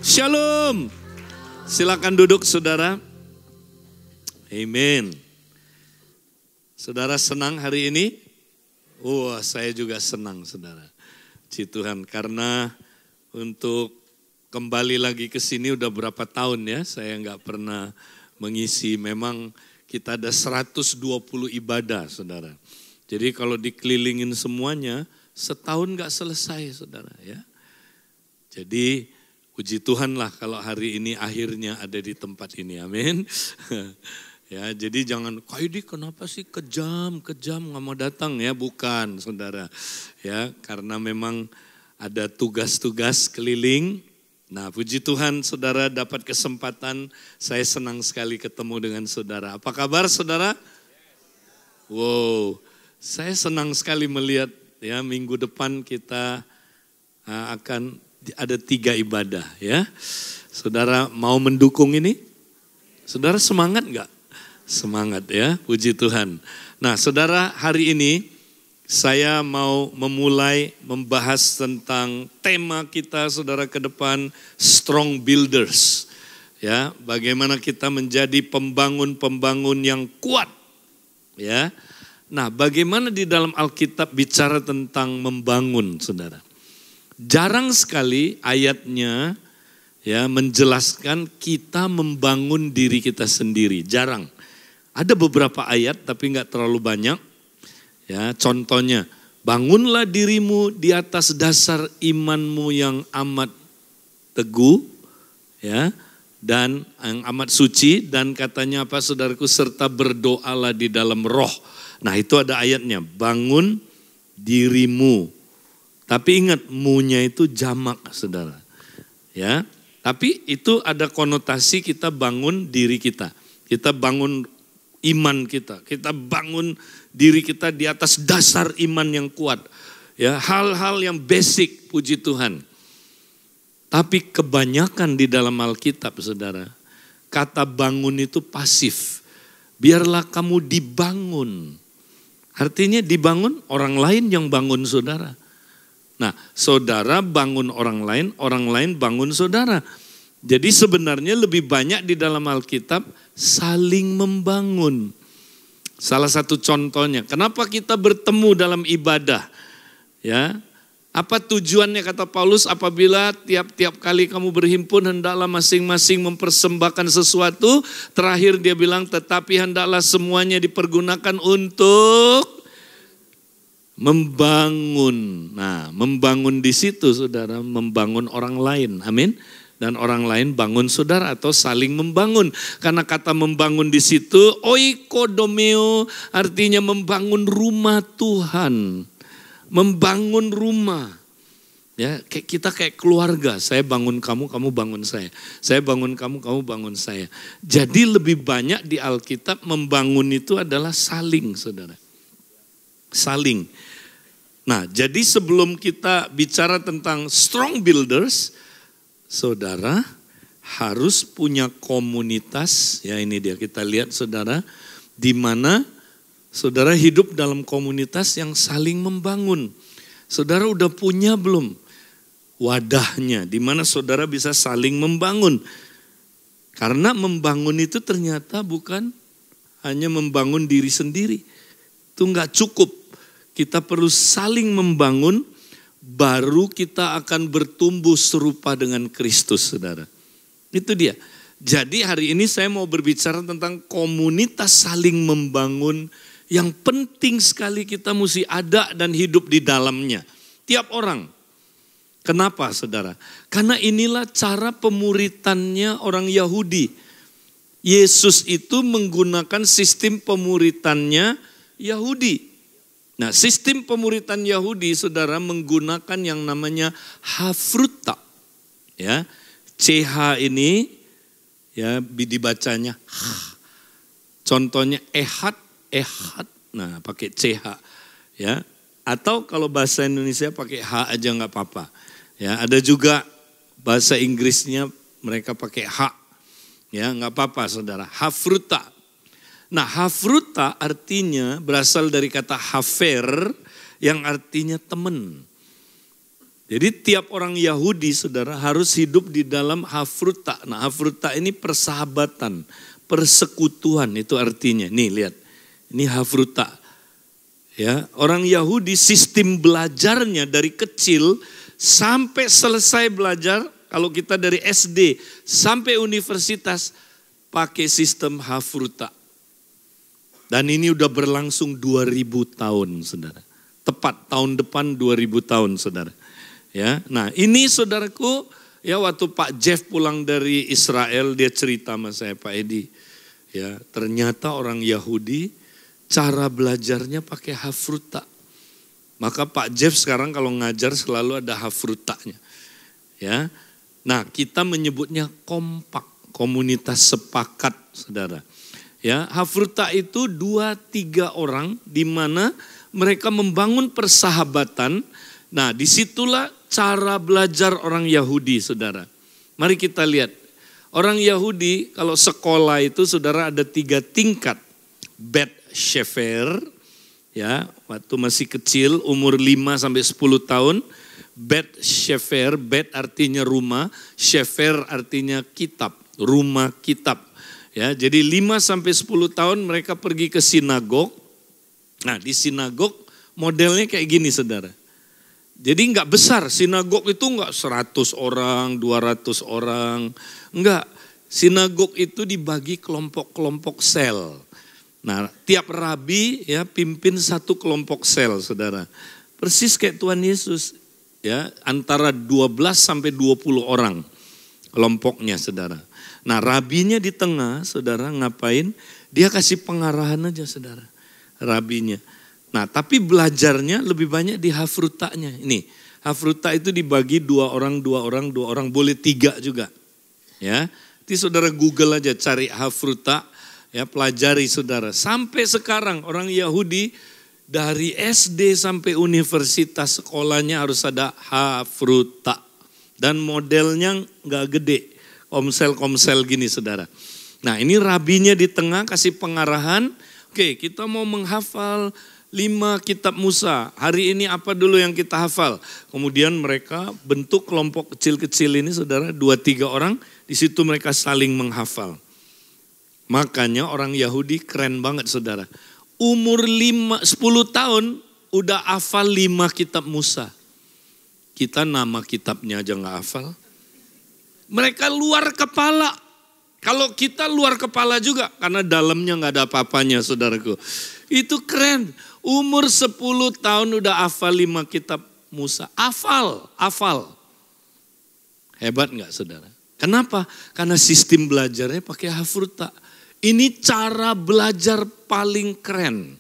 Shalom. Silakan duduk saudara. Amin. Saudara senang hari ini? Wah, saya juga senang saudara. Puji Tuhan, karena untuk kembali lagi ke sini udah berapa tahun ya, saya nggak pernah mengisi. Memang kita ada 120 ibadah saudara. Jadi kalau dikelilingin semuanya, setahun nggak selesai saudara ya. Jadi puji Tuhan lah kalau hari ini akhirnya ada di tempat ini, amin. Ya, jadi jangan, Kaidi kenapa sih kejam nggak mau datang ya, bukan saudara. Ya, karena memang ada tugas-tugas keliling. Nah, puji Tuhan saudara dapat kesempatan, saya senang sekali ketemu dengan saudara. Apa kabar saudara? Wow, saya senang sekali melihat ya minggu depan kita akan ada 3 ibadah ya. Saudara mau mendukung ini? Saudara semangat enggak? Semangat ya, puji Tuhan. Nah saudara, hari ini saya mau memulai membahas tentang tema kita saudara ke depan, Strong Builders. Ya, bagaimana kita menjadi pembangun-pembangun yang kuat. Ya. Nah, bagaimana di dalam Alkitab bicara tentang membangun saudara? Jarang sekali ayatnya ya menjelaskan kita membangun diri kita sendiri, jarang. Ada beberapa ayat tapi enggak terlalu banyak. Ya, contohnya, bangunlah dirimu di atas dasar imanmu yang amat teguh ya dan yang amat suci, dan katanya apa saudaraku, serta berdoalah di dalam roh. Nah, itu ada ayatnya, bangun dirimu. Tapi ingat, mu-nya itu jamak saudara. Ya, tapi itu ada konotasi kita bangun diri kita. Kita bangun iman kita. Kita bangun diri kita di atas dasar iman yang kuat. Ya, hal-hal yang basic, puji Tuhan. Tapi kebanyakan di dalam Alkitab saudara, kata bangun itu pasif. Biarlah kamu dibangun. Artinya dibangun orang lain yang bangun saudara. Nah, saudara bangun orang lain bangun saudara. Jadi sebenarnya lebih banyak di dalam Alkitab saling membangun. Salah satu contohnya, kenapa kita bertemu dalam ibadah? Ya, apa tujuannya kata Paulus, apabila tiap-tiap kali kamu berhimpun hendaklah masing-masing mempersembahkan sesuatu. Terakhir dia bilang, tetapi hendaklah semuanya dipergunakan untuk membangun. Nah, membangun di situ saudara, membangun orang lain. Amin. Dan orang lain bangun saudara atau saling membangun. Karena kata membangun di situ oikodomeo artinya membangun rumah Tuhan. Membangun rumah. Ya, kita kayak keluarga. Saya bangun kamu, kamu bangun saya. Saya bangun kamu, kamu bangun saya. Jadi lebih banyak di Alkitab membangun itu adalah saling saudara. Saling. Nah, jadi sebelum kita bicara tentang strong builders, saudara harus punya komunitas. Ya, ini dia, kita lihat saudara, di mana saudara hidup dalam komunitas yang saling membangun. Saudara udah punya belum wadahnya di mana saudara bisa saling membangun? Karena membangun itu ternyata bukan hanya membangun diri sendiri. Itu enggak cukup. Kita perlu saling membangun, baru kita akan bertumbuh serupa dengan Kristus, saudara. Itu dia. Jadi hari ini saya mau berbicara tentang komunitas saling membangun yang penting sekali kita mesti ada dan hidup di dalamnya. Tiap orang. Kenapa, saudara? Karena inilah cara pemuritannya orang Yahudi. Yesus itu menggunakan sistem pemuritannya Yahudi. Nah, sistem pemuritan Yahudi saudara menggunakan yang namanya hafruta. Ya. CH ini ya dibacanya contohnya ehad. Nah, pakai CH ya. Atau kalau bahasa Indonesia pakai H aja enggak apa-apa. Ya, ada juga bahasa Inggrisnya mereka pakai H. Ya, enggak apa-apa saudara. Hafruta. Nah, hafruta artinya berasal dari kata hafer yang artinya teman. Jadi tiap orang Yahudi saudara harus hidup di dalam hafruta. Nah hafruta ini persahabatan, persekutuan itu artinya. Nih lihat, ini hafruta. Ya, orang Yahudi sistem belajarnya dari kecil sampai selesai belajar, kalau kita dari SD sampai universitas pakai sistem hafruta. Dan ini udah berlangsung 2000 tahun saudara. Tepat tahun depan 2000 tahun saudara. Ya, nah ini saudaraku, ya waktu Pak Jeff pulang dari Israel dia cerita sama saya, Pak Edi. Ya, ternyata orang Yahudi cara belajarnya pakai hafruta. Maka Pak Jeff sekarang kalau ngajar selalu ada hafrutanya. Ya. Nah, kita menyebutnya kompak, komunitas sepakat, saudara. Ya, hafruta itu 2-3 orang di mana mereka membangun persahabatan. Nah, disitulah cara belajar orang Yahudi, saudara. Mari kita lihat. Orang Yahudi kalau sekolah itu, saudara, ada 3 tingkat. Bet Shefer, ya, waktu masih kecil, umur 5 sampai 10 tahun. Bet Shefer, bet artinya rumah, Shefer artinya kitab, rumah kitab. Ya, jadi 5 sampai 10 tahun mereka pergi ke sinagog. Nah, di sinagog modelnya kayak gini, saudara. Jadi enggak besar, sinagog itu enggak 100 orang, 200 orang. Enggak, sinagog itu dibagi kelompok-kelompok sel. Nah, tiap rabi ya pimpin satu kelompok sel, saudara. Persis kayak Tuhan Yesus, ya, antara 12 sampai 20 orang kelompoknya, saudara. Nah, rabinya di tengah, saudara, ngapain? Dia kasih pengarahan aja, saudara, rabinya. Nah, tapi belajarnya lebih banyak di hafrutanya. Ini, hafruta itu dibagi 2 orang, boleh 3 juga. Ya, nanti saudara Google aja, cari hafruta, ya, pelajari saudara. Sampai sekarang orang Yahudi dari SD sampai universitas sekolahnya harus ada hafruta. Dan modelnya nggak gede, komsel-komsel gini saudara. Nah ini rabinya di tengah kasih pengarahan. Oke, kita mau menghafal 5 kitab Musa. Hari ini apa dulu yang kita hafal? Kemudian mereka bentuk kelompok kecil-kecil ini saudara, 2-3 orang. Di situ mereka saling menghafal. Makanya orang Yahudi keren banget saudara. Umur 10 tahun udah hafal 5 kitab Musa. Kita nama kitabnya aja gak hafal. Mereka luar kepala. Kalau kita luar kepala juga. Karena dalamnya gak ada apa-apanya saudaraku. Itu keren. Umur 10 tahun udah hafal 5 kitab Musa. Hafal. Hebat gak saudara? Kenapa? Karena sistem belajarnya pakai hafruta. Ini cara belajar paling keren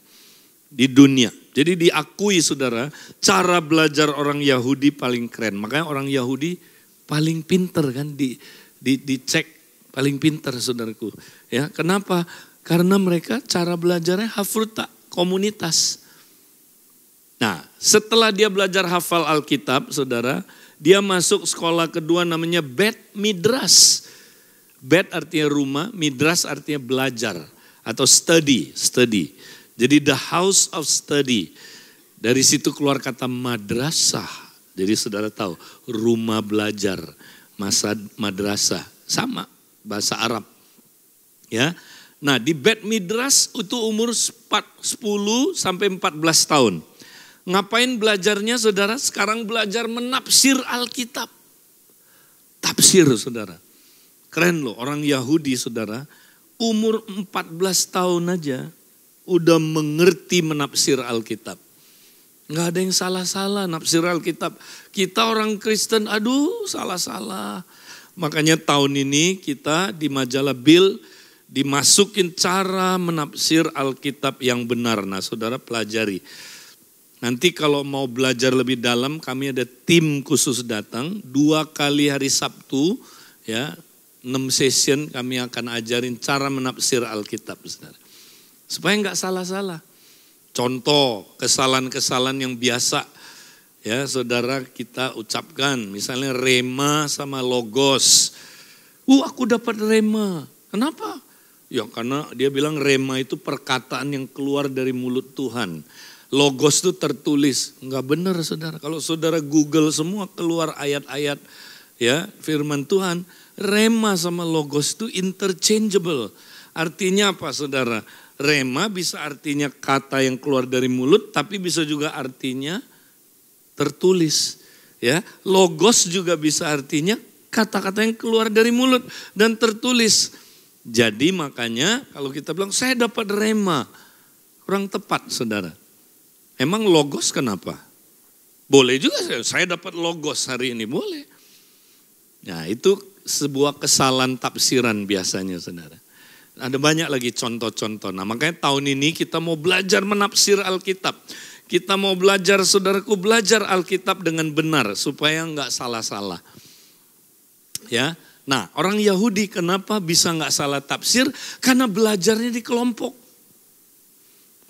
di dunia. Jadi diakui saudara, cara belajar orang Yahudi paling keren. Makanya orang Yahudi paling pinter kan, dicek paling pinter saudaraku. Ya, kenapa? Karena mereka cara belajarnya hafruta, komunitas. Nah, setelah dia belajar hafal Alkitab, saudara, dia masuk sekolah kedua namanya Bet Midras. Bet artinya rumah, midras artinya belajar atau study. Jadi the house of study. Dari situ keluar kata madrasah. Jadi saudara tahu, rumah belajar, masa madrasah, sama bahasa Arab. Ya. Nah, di Bet Midras itu umur 10 sampai 14 tahun. Ngapain belajarnya saudara? Sekarang belajar menafsir Alkitab. Tafsir saudara. Keren loh, orang Yahudi saudara, umur 14 tahun aja udah mengerti menafsir Alkitab. Nggak ada yang salah-salah nafsir Alkitab. Kita orang Kristen, aduh salah-salah. Makanya tahun ini kita di majalah Bill dimasukin cara menafsir Alkitab yang benar. Nah saudara pelajari. Nanti kalau mau belajar lebih dalam, kami ada tim khusus datang 2 kali hari Sabtu, ya. 6 session kami akan ajarin cara menafsir Alkitab, saudara. Supaya enggak salah-salah. Contoh kesalahan-kesalahan yang biasa, ya saudara kita ucapkan. Misalnya rema sama logos. Aku dapat rema. Kenapa? Ya karena dia bilang rema itu perkataan yang keluar dari mulut Tuhan. Logos itu tertulis. Enggak benar saudara. Kalau saudara Google semua keluar ayat-ayat ya firman Tuhan. Rema sama logos itu interchangeable. Artinya apa saudara? Rema bisa artinya kata yang keluar dari mulut. Tapi bisa juga artinya tertulis. Ya, logos juga bisa artinya kata-kata yang keluar dari mulut dan tertulis. Jadi makanya kalau kita bilang saya dapat rema. Kurang tepat saudara. Emang logos kenapa? Boleh juga saya dapat logos hari ini, boleh. Nah itu sebuah kesalahan tafsiran biasanya saudara. Ada banyak lagi contoh-contoh. Nah makanya tahun ini kita mau belajar menafsir Alkitab. Kita mau belajar saudaraku belajar Alkitab dengan benar supaya enggak salah-salah. Ya, nah orang Yahudi kenapa bisa enggak salah tafsir? Karena belajarnya di kelompok.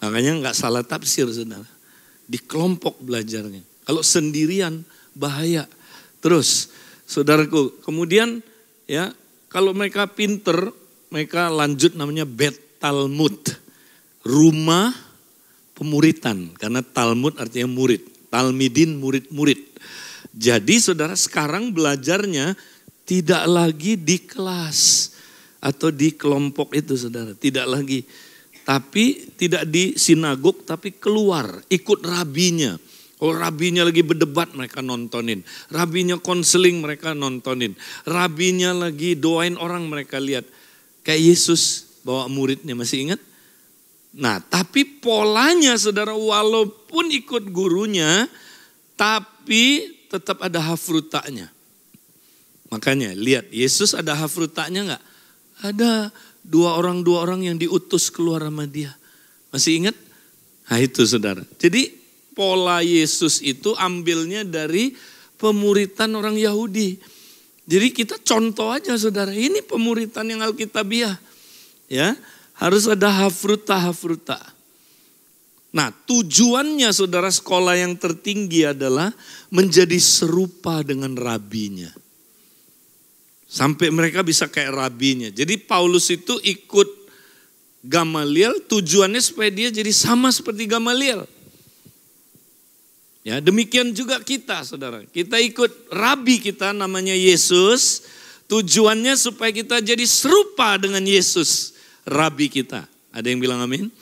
Makanya enggak salah tafsir saudara. Di kelompok belajarnya. Kalau sendirian bahaya. Terus saudaraku kemudian ya kalau mereka pinter mereka lanjut namanya Bet Talmud. Rumah pemuritan. Karena Talmud artinya murid. Talmidin murid-murid. Jadi saudara sekarang belajarnya tidak lagi di kelas. Atau di kelompok itu saudara. Tidak lagi. Tapi tidak di sinagog tapi keluar ikut rabinya. Kalau rabinya lagi berdebat mereka nontonin. Rabinya konseling mereka nontonin. Rabinya lagi doain orang mereka lihat. Kayak Yesus bawa muridnya masih ingat? Nah tapi polanya saudara walaupun ikut gurunya. Tapi tetap ada hafrutanya. Makanya lihat Yesus ada hafrutanya enggak? Ada. Dua orang yang diutus keluar sama dia. Masih ingat? Nah itu saudara. Jadi pola Yesus itu ambilnya dari pemuritan orang Yahudi. Jadi kita contoh aja saudara. Ini pemuritan yang Alkitabiah. Ya, harus ada hafruta. Nah tujuannya saudara sekolah yang tertinggi adalah menjadi serupa dengan rabinya. Sampai mereka bisa kayak rabinya. Jadi Paulus itu ikut Gamaliel tujuannya supaya dia jadi sama seperti Gamaliel. Ya, demikian juga kita saudara. Kita ikut rabi kita namanya Yesus. Tujuannya supaya kita jadi serupa dengan Yesus. Rabi kita. Ada yang bilang amin?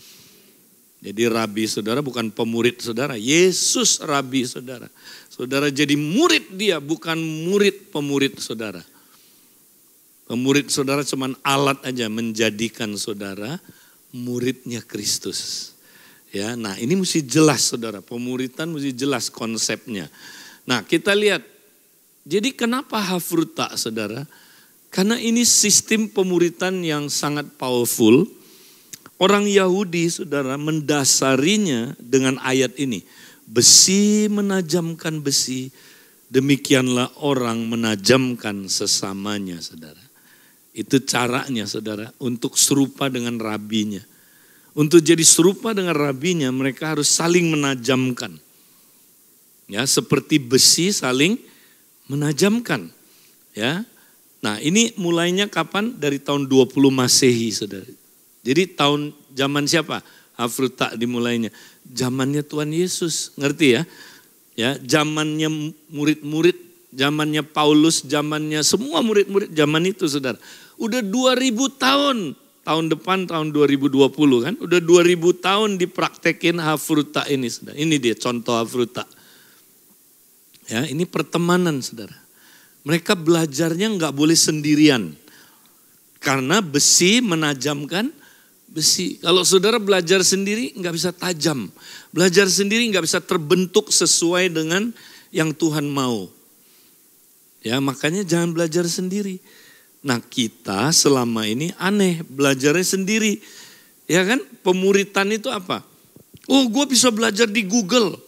Jadi rabi saudara bukan pemurid saudara. Yesus rabi saudara. Saudara jadi murid dia bukan murid pemurid saudara. Pemurid saudara cuman alat aja menjadikan saudara muridnya Kristus. Ya, nah ini mesti jelas saudara, pemuritan mesti jelas konsepnya. Nah kita lihat, jadi kenapa hafruta saudara? Karena ini sistem pemuritan yang sangat powerful. Orang Yahudi saudara mendasarinya dengan ayat ini. Besi menajamkan besi, demikianlah orang menajamkan sesamanya saudara. Itu caranya saudara untuk serupa dengan rabinya. Untuk jadi serupa dengan rabinya mereka harus saling menajamkan. Ya, seperti besi saling menajamkan. Ya. Nah, ini mulainya kapan? Dari tahun 20 Masehi saudara. Jadi zaman siapa? Hafruta dimulainya. Zamannya Tuhan Yesus, ngerti ya? Ya, zamannya murid-murid, zamannya Paulus, zamannya semua murid-murid zaman itu saudara. Udah 2000 tahun, tahun depan tahun 2020 kan, udah 2000 tahun dipraktekin hafruta ini saudara. Ini dia contoh hafruta. Ya, ini pertemanan saudara. Mereka belajarnya nggak boleh sendirian. Karena besi menajamkan besi. Kalau saudara belajar sendiri nggak bisa tajam. Belajar sendiri nggak bisa terbentuk sesuai dengan yang Tuhan mau. Ya, makanya jangan belajar sendiri. Nah kita selama ini aneh belajarnya sendiri. Ya kan pemuritan itu apa? Oh gue bisa belajar di Google.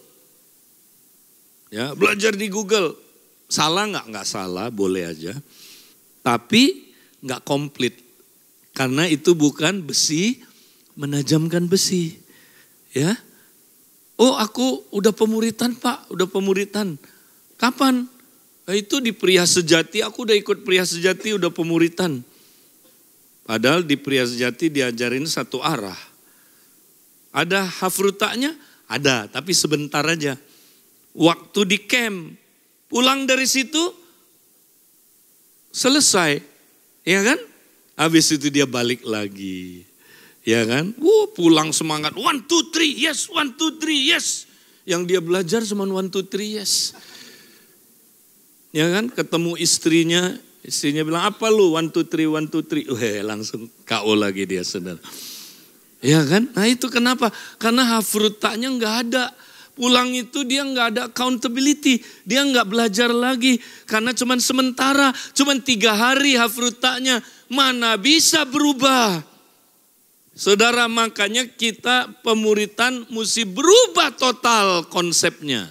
Ya belajar di Google. Salah nggak? Nggak salah, boleh aja. Tapi nggak komplit. Karena itu bukan besi menajamkan besi. Ya. Oh aku udah pemuritan Pak, udah pemuritan. Kapan? Itu di Pria Sejati, aku udah ikut Pria Sejati, udah pemuritan. Padahal di Pria Sejati diajarin satu arah. Ada hafrutanya, Ada, tapi sebentar aja. Waktu di camp, pulang dari situ, selesai. Ya kan? Habis itu dia balik lagi. Ya kan? Pulang semangat. 1, 2, 3, yes. 1, 2, 3, yes. Yang dia belajar cuma 1, 2, 3, yes. Ya kan? Ketemu istrinya bilang, apa lu? 1, 2, 3, 1, 2, 3. Langsung KO lagi dia, saudara. Ya kan? Nah itu kenapa? Karena hafrutanya nggak ada. Pulang itu dia nggak ada accountability. Dia nggak belajar lagi. Karena cuman sementara. Cuman 3 hari hafrutanya. Mana bisa berubah. Saudara, makanya kita pemuritan mesti berubah total konsepnya.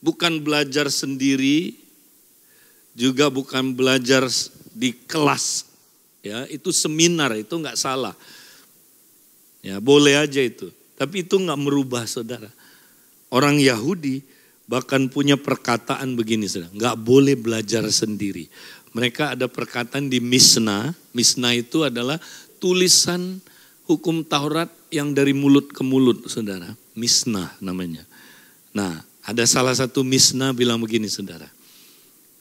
Bukan belajar sendiri. Juga bukan belajar di kelas. Ya, itu seminar, itu nggak salah. Ya, boleh aja itu. Tapi itu nggak merubah, saudara. Orang Yahudi bahkan punya perkataan begini, saudara. Nggak boleh belajar sendiri. Mereka ada perkataan di Mishnah. Mishnah itu adalah tulisan hukum Taurat yang dari mulut ke mulut, saudara. Mishnah namanya. Nah, ada salah satu Mishnah bilang begini, saudara.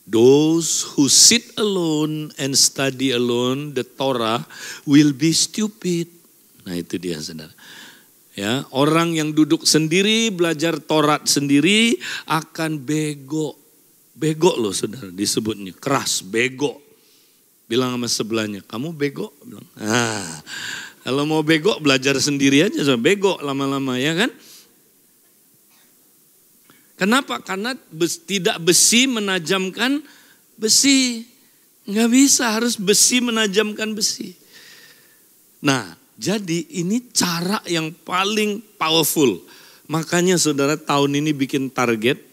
Those who sit alone and study alone the Torah will be stupid. Nah itu dia, saudara. Ya, orang yang duduk sendiri, belajar Taurat sendiri akan bego. Bego loh, saudara, disebutnya. Keras, bego. Bilang sama sebelahnya, kamu bego? Bilang, kalau mau bego, belajar sendiri aja. So, bego lama-lama, ya kan? Kenapa? Karena tidak besi menajamkan besi. Nggak bisa, harus besi menajamkan besi. Nah, jadi ini cara yang paling powerful. Makanya saudara tahun ini bikin target.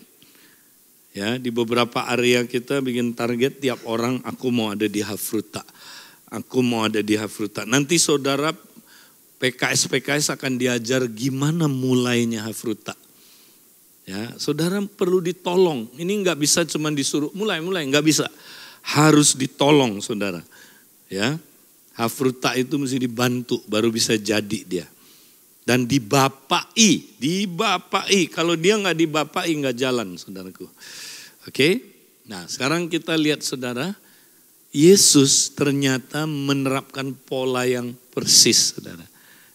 Ya, di beberapa area kita bikin target tiap orang, aku mau ada di Hafruta. Aku mau ada di Hafruta. Nanti saudara PKS akan diajar gimana mulainya Hafruta. Ya, saudara perlu ditolong. Ini nggak bisa cuma disuruh mulai, nggak bisa. Harus ditolong, saudara. Ya. Hafruta itu mesti dibantu baru bisa jadi dia. Dan dibapai. Kalau dia nggak dibapai nggak jalan, saudaraku. Oke? Nah sekarang kita lihat, saudara. Yesus ternyata menerapkan pola yang persis, saudara.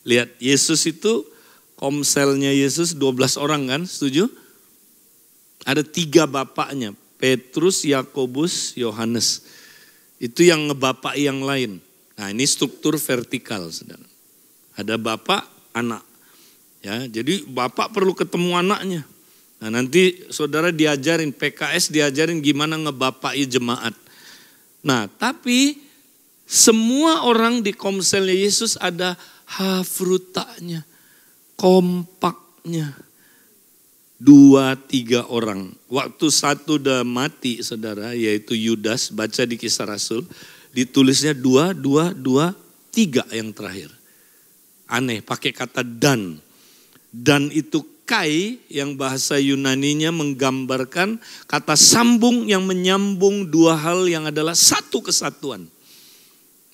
Lihat, Yesus itu, komselnya Yesus 12 orang kan, setuju? Ada 3 bapaknya, Petrus, Yakobus, Yohanes. Itu yang ngebapai yang lain. Nah ini struktur vertikal, saudara. Ada bapak, anak. Ya, jadi bapak perlu ketemu anaknya. Nah nanti saudara diajarin, PKS diajarin gimana ngebapai jemaat. Nah tapi semua orang di komselnya Yesus ada hafrutanya, kompaknya. 2-3 orang. Waktu satu udah mati, saudara, yaitu Yudas, baca di Kisah Rasul. Ditulisnya 2, 3 yang terakhir. Aneh, pakai kata dan. Dan itu kai yang bahasa Yunaninya menggambarkan kata sambung yang menyambung 2 hal yang adalah satu kesatuan.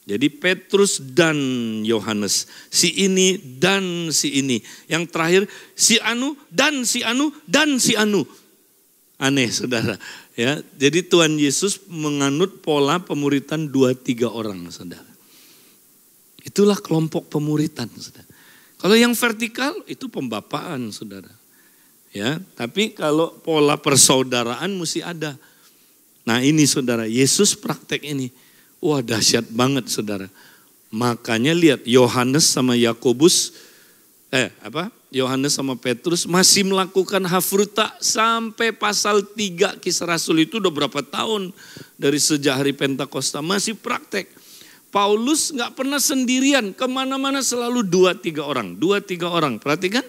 Jadi Petrus dan Yohanes, si ini dan si ini. Yang terakhir si anu dan si anu dan si anu. Aneh, saudara. Ya, jadi Tuhan Yesus menganut pola pemuritan 2-3 orang, saudara. Itulah kelompok pemuritan, saudara. Kalau yang vertikal itu pembapaan, saudara. Ya, tapi kalau pola persaudaraan mesti ada. Nah ini, saudara, Yesus praktek ini. Wah, dahsyat banget, saudara. Makanya lihat Yohanes sama Yakobus, Yohanes sama Petrus masih melakukan hafruta sampai pasal 3 Kisah Rasul. Itu udah berapa tahun dari sejak hari Pentakosta masih praktek. Paulus gak pernah sendirian, kemana-mana selalu 2-3 orang. 2-3 orang, perhatikan.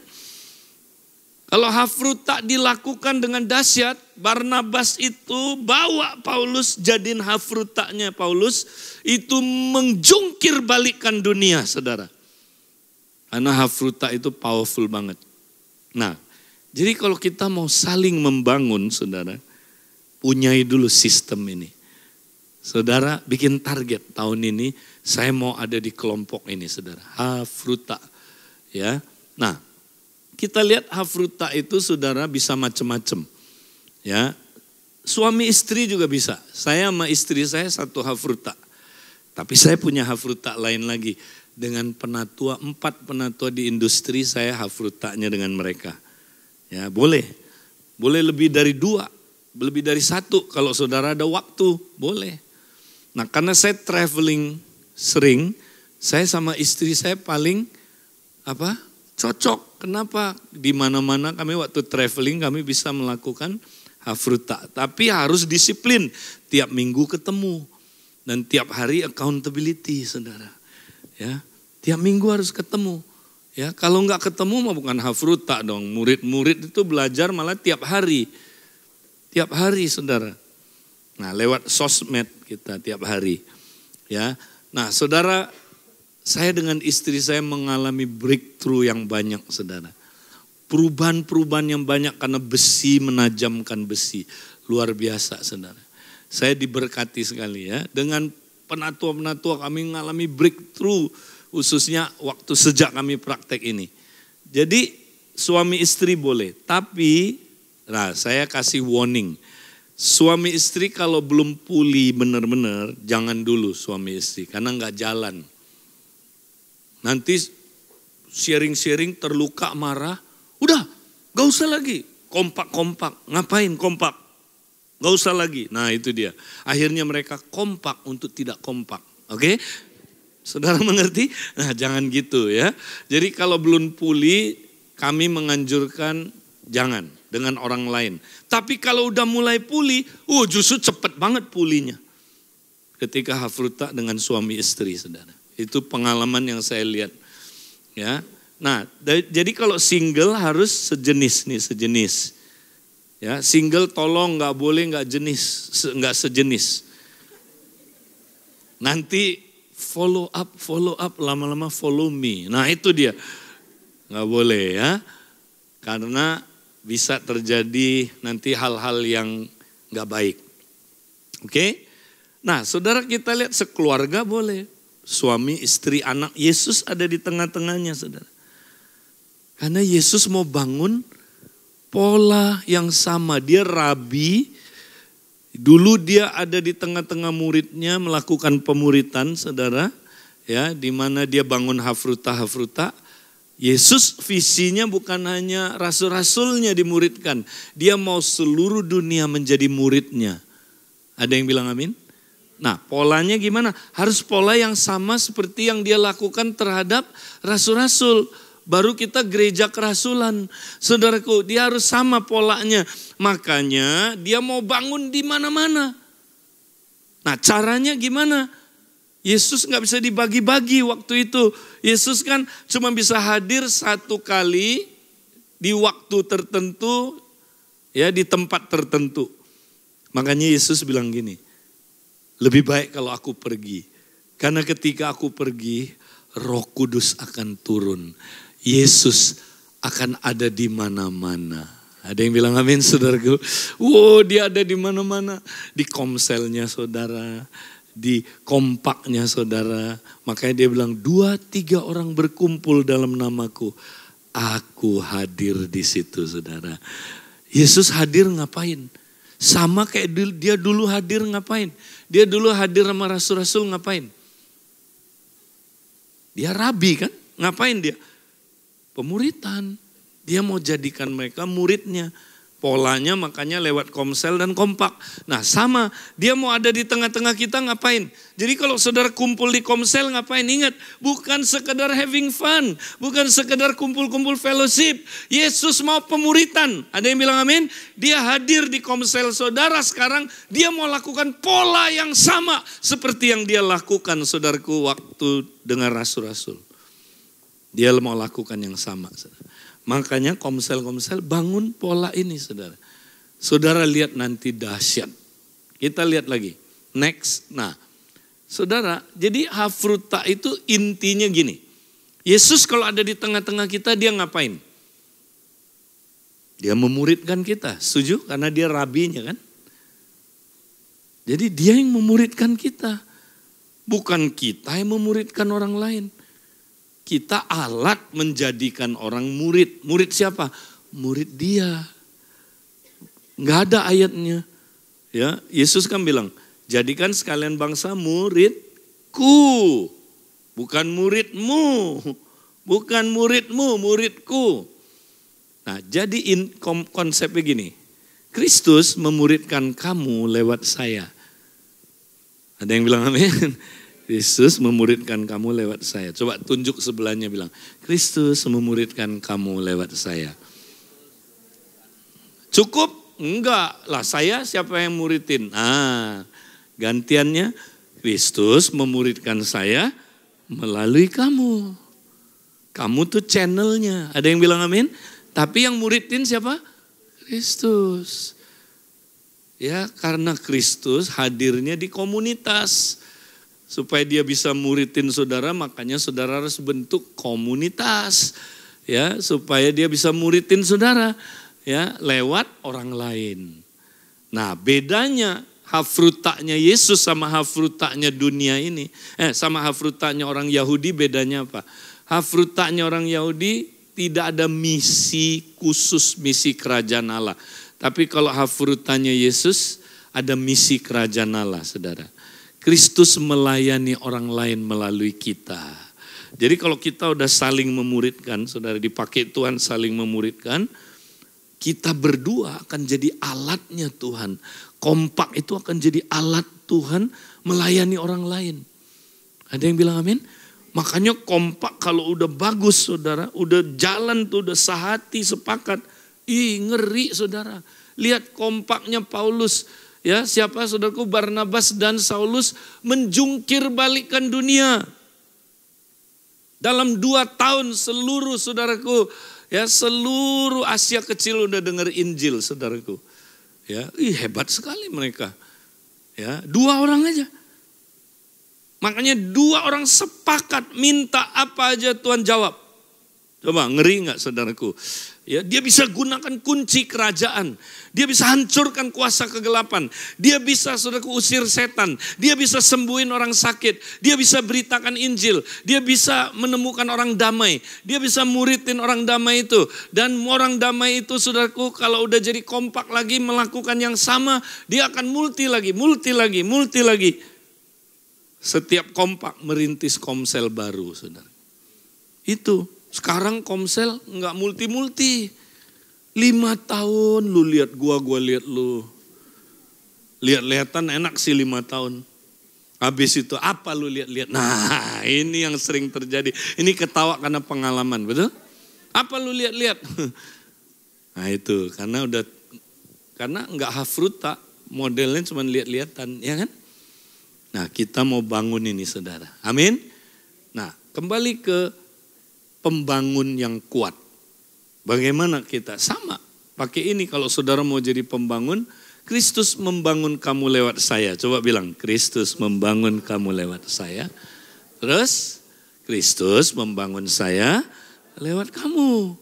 Kalau hafruta dilakukan dengan dahsyat, Barnabas itu bawa Paulus jadiin hafrutanya Paulus. Itu menjungkir balikkan dunia, saudara. Karena hafruta itu powerful banget. Nah, jadi kalau kita mau saling membangun, saudara, punyai dulu sistem ini. Saudara bikin target tahun ini, saya mau ada di kelompok ini, saudara. Hafruta, ya. Nah, kita lihat hafruta itu saudara bisa macam-macam. Ya, suami istri juga bisa. Saya sama istri saya satu hafruta. Tapi saya punya hafruta lain lagi. Dengan penatua, 4 penatua di industri saya hafrutanya dengan mereka. Ya boleh. Boleh lebih dari 2, lebih dari 1 kalau saudara ada waktu, boleh. Nah karena saya traveling sering, saya sama istri saya paling cocok. Kenapa? Di mana-mana kami waktu traveling kami bisa melakukan hafruta. Tapi harus disiplin, tiap minggu ketemu. Dan tiap hari accountability saudara. Ya, tiap minggu harus ketemu. Ya, kalau nggak ketemu mah bukan hafruta dong. Murid-murid itu belajar malah tiap hari. Tiap hari saudara. Nah lewat sosmed kita tiap hari. Ya, nah saudara, saya dengan istri saya mengalami breakthrough yang banyak saudara. Perubahan-perubahan yang banyak karena besi menajamkan besi. Luar biasa saudara. Saya diberkati sekali ya. Dengan penatua-penatua kami mengalami breakthrough. Khususnya waktu sejak kami praktek ini. Jadi suami istri boleh. Tapi saya kasih warning. Suami istri kalau belum pulih benar-benar, jangan dulu suami istri. Karena nggak jalan. Nanti sharing-sharing terluka marah. Udah gak usah lagi. Kompak-kompak. Ngapain kompak? Gak usah lagi. Nah itu dia. Akhirnya mereka kompak untuk tidak kompak. Oke? Saudara mengerti? Nah jangan gitu ya. Jadi kalau belum pulih, kami menganjurkan jangan dengan orang lain. Tapi kalau udah mulai pulih, justru cepat banget pulihnya. Ketika hafruta dengan suami istri, saudara. Itu pengalaman yang saya lihat. Ya. Nah, jadi kalau single harus sejenis nih, sejenis. Ya, single tolong nggak boleh nggak sejenis. Nanti follow up, lama-lama follow me. Nah itu dia, nggak boleh ya, karena bisa terjadi nanti hal-hal yang nggak baik. Oke? Nah saudara kita lihat sekeluarga boleh, suami, istri, anak, Yesus ada di tengah-tengahnya saudara. Karena Yesus mau bangun pola yang sama, dia rabi. Dulu dia ada di tengah-tengah muridnya melakukan pemuritan saudara. Ya, di mana dia bangun hafruta. Yesus visinya bukan hanya rasul-rasulnya dimuridkan. Dia mau seluruh dunia menjadi muridnya. Ada yang bilang amin? Nah polanya gimana? Harus pola yang sama seperti yang dia lakukan terhadap rasul-rasul. Baru kita gereja kerasulan. Saudaraku, dia harus sama polanya. Makanya dia mau bangun di mana-mana. Nah caranya gimana? Yesus gak bisa dibagi-bagi waktu itu. Yesus kan cuma bisa hadir 1 kali di waktu tertentu, ya di tempat tertentu. Makanya Yesus bilang gini, lebih baik kalau aku pergi. Karena ketika aku pergi, Roh Kudus akan turun. Yesus akan ada di mana-mana. Ada yang bilang amin saudaraku? Wow, dia ada di mana-mana. Di komselnya saudara, di kompaknya saudara. Makanya dia bilang 2-3 orang berkumpul dalam namaku. Aku hadir di situ saudara. Yesus hadir ngapain? Sama kayak dia dulu hadir ngapain? Dia dulu hadir sama rasul-rasul ngapain? Dia rabi kan? Ngapain dia? Pemuritan. Dia mau jadikan mereka muridnya. Polanya makanya lewat komsel dan kompak. Nah sama, dia mau ada di tengah-tengah kita ngapain? Jadi kalau saudara kumpul di komsel ngapain? Ingat, bukan sekedar having fun. Bukan sekedar kumpul-kumpul fellowship. Yesus mau pemuritan. Ada yang bilang amin? Dia hadir di komsel saudara sekarang. Dia mau lakukan pola yang sama. Seperti yang dia lakukan saudaraku waktu dengan rasul-rasul. Dia mau lakukan yang sama. Makanya komsel-komsel bangun pola ini saudara. Saudara lihat nanti dahsyat. Kita lihat lagi. Next. Nah saudara, jadi hafruta itu intinya gini. Yesus kalau ada di tengah-tengah kita dia ngapain? Dia memuridkan kita. Setuju? Karena dia rabinya kan. Jadi dia yang memuridkan kita. Bukan kita yang memuridkan orang lain. kita alat menjadikan orang murid. Murid siapa? Murid dia. Nggak ada ayatnya. Ya, Yesus kan bilang, jadikan sekalian bangsa muridku. Bukan muridmu. Bukan muridmu, muridku. Nah, jadi konsepnya gini. Kristus memuridkan kamu lewat saya. Ada yang bilang amin? Kristus memuridkan kamu lewat saya. Coba tunjuk sebelahnya bilang, Kristus memuridkan kamu lewat saya. Cukup? Enggak lah, saya siapa yang muridin? Gantiannya Kristus memuridkan saya melalui kamu. Kamu tuh channelnya. Ada yang bilang amin? Tapi yang muridin siapa? Kristus. Ya, karena Kristus hadirnya di komunitas. Supaya dia bisa muridin saudara, makanya saudara harus bentuk komunitas. Ya, supaya dia bisa muridin saudara, ya, lewat orang lain. Nah, bedanya hafrutaknya Yesus sama hafrutaknya dunia ini, sama hafrutaknya orang Yahudi bedanya apa? Hafrutaknya orang Yahudi tidak ada misi khusus, misi kerajaan Allah. Tapi kalau hafrutaknya Yesus ada misi kerajaan Allah, saudara. Kristus melayani orang lain melalui kita. Jadi kalau kita udah saling memuridkan, saudara, dipakai Tuhan saling memuridkan, kita berdua akan jadi alatnya Tuhan. Kompak itu akan jadi alat Tuhan melayani orang lain. Ada yang bilang amin? Makanya kompak kalau udah bagus saudara, udah jalan tuh, udah sehati, sepakat. Ngeri saudara. Lihat kompaknya Paulus. Ya, siapa saudaraku? Barnabas dan Saulus menjungkir balikkan dunia. Dalam 2 tahun seluruh saudaraku, ya, seluruh Asia Kecil udah dengar Injil saudaraku. Ya, hebat sekali mereka. Ya, 2 orang aja. Makanya 2 orang sepakat minta apa aja Tuhan jawab. Coba ngeri nggak saudaraku? Ya, dia bisa gunakan kunci kerajaan. Dia bisa hancurkan kuasa kegelapan. Dia bisa saudaraku usir setan. Dia bisa sembuhin orang sakit. Dia bisa beritakan Injil. Dia bisa menemukan orang damai. Dia bisa muridin orang damai itu. Dan orang damai itu saudaraku kalau udah jadi kompak lagi melakukan yang sama, dia akan multi lagi. Setiap kompak merintis komsel baru, saudara. Itu. Sekarang komsel enggak multi-multi. 5 tahun lu lihat gua lihat lu. Lihat-lihatan enak sih 5 tahun. Habis itu apa lu lihat-lihat? Nah, ini yang sering terjadi. Ini ketawa karena pengalaman, betul? Apa lu lihat-lihat? Nah itu, karena enggak hafruta, modelnya cuma lihat-lihatan, ya kan? Nah, kita mau bangun ini saudara. Amin. Nah, kembali ke pembangun yang kuat. Bagaimana kita? Sama. Pakai ini kalau saudara mau jadi pembangun, Kristus membangun kamu lewat saya. Coba bilang, Kristus membangun kamu lewat saya. Terus, Kristus membangun saya lewat kamu.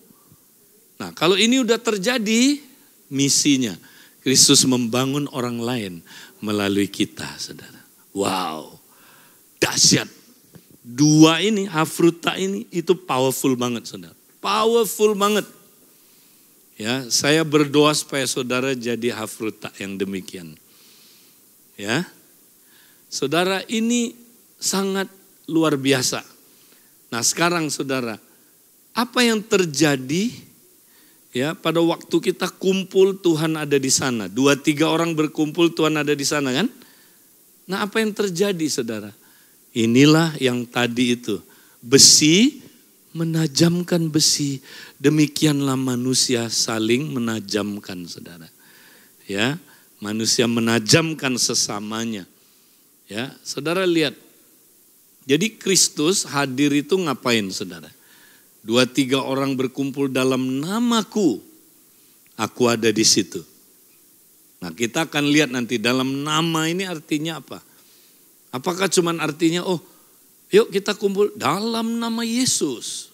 Nah, kalau ini udah terjadi, misinya. Kristus membangun orang lain melalui kita, saudara. Wow, dahsyat. 2 ini, hafruta ini, itu powerful banget saudara. Powerful banget. Ya, saya berdoa supaya saudara jadi hafruta yang demikian. Ya, saudara ini sangat luar biasa. Nah sekarang saudara, apa yang terjadi ya pada waktu kita kumpul Tuhan ada di sana. 2-3 orang berkumpul Tuhan ada di sana kan. Nah apa yang terjadi saudara? Inilah yang tadi itu, besi menajamkan besi, demikianlah manusia saling menajamkan saudara. Ya, manusia menajamkan sesamanya. Ya, saudara lihat. Jadi Kristus hadir itu ngapain saudara? 2-3 orang berkumpul dalam namaku, aku ada di situ. Nah kita akan lihat nanti dalam nama ini artinya apa? Apakah cuman artinya, yuk kita kumpul dalam nama Yesus.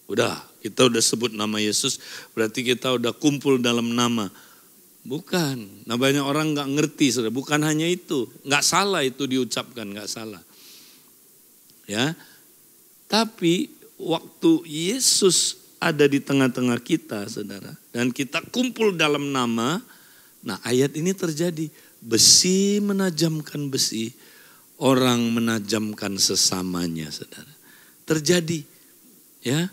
Udah, kita udah sebut nama Yesus, berarti kita udah kumpul dalam nama. Bukan, nah banyak orang gak ngerti, saudara. Bukan hanya itu, gak salah itu diucapkan, gak salah. Ya, tapi waktu Yesus ada di tengah-tengah kita, saudara, dan kita kumpul dalam nama, nah ayat ini terjadi. Besi menajamkan besi, orang menajamkan sesamanya, saudara. Terjadi, ya.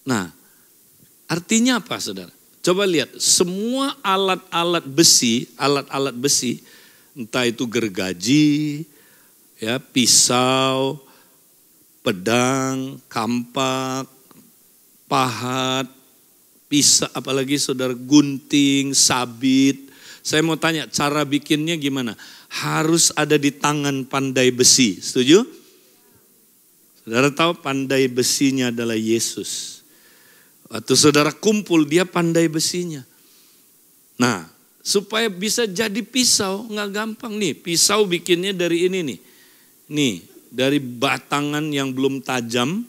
Nah, artinya apa, saudara? Coba lihat, semua alat-alat besi, entah itu gergaji, ya, pisau, pedang, kampak, pahat, apalagi saudara, gunting, sabit. Saya mau tanya, cara bikinnya gimana? Harus ada di tangan pandai besi, setuju? Saudara tahu pandai besinya adalah Yesus. Waktu saudara kumpul, dia pandai besinya. Nah, supaya bisa jadi pisau, nggak gampang nih. Pisau bikinnya dari ini nih. Nih, dari batangan yang belum tajam,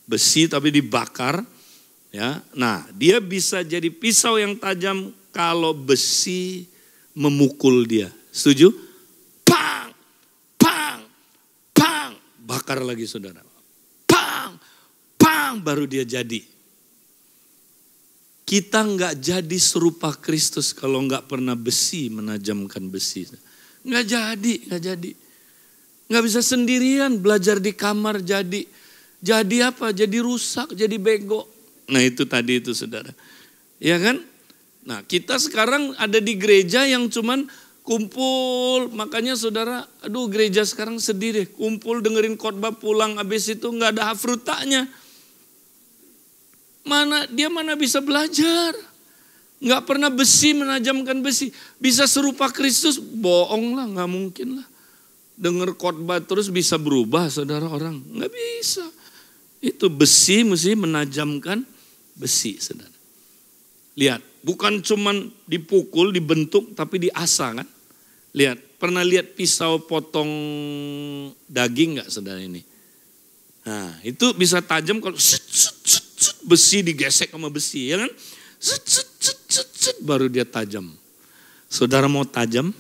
besi tapi dibakar. Ya, nah dia bisa jadi pisau yang tajam kalau besi memukul dia. Setuju? Pang, pang, pang. Bakar lagi saudara. Pang, pang, baru dia jadi. Kita nggak jadi serupa Kristus kalau nggak pernah besi menajamkan besi. Nggak jadi. Nggak bisa sendirian belajar di kamar jadi apa? Jadi rusak, jadi bego. Nah itu tadi itu saudara. Ya kan? Nah kita sekarang ada di gereja yang cuman kumpul. Makanya saudara, aduh gereja sekarang sedih deh. Kumpul dengerin khotbah pulang habis itu nggak ada hafrutanya. Mana bisa belajar. Nggak pernah besi menajamkan besi. Bisa serupa Kristus, bohong lah, nggak mungkin lah. Dengar khotbah terus bisa berubah saudara orang. Nggak bisa. Itu besi mesti menajamkan besi, saudara. Lihat, bukan cuman dipukul, dibentuk, tapi diasah kan. Lihat, pernah lihat pisau potong daging nggak saudara ini? Nah, itu bisa tajam kalau besi digesek sama besi, ya kan? Baru dia tajam. Saudara mau tajam?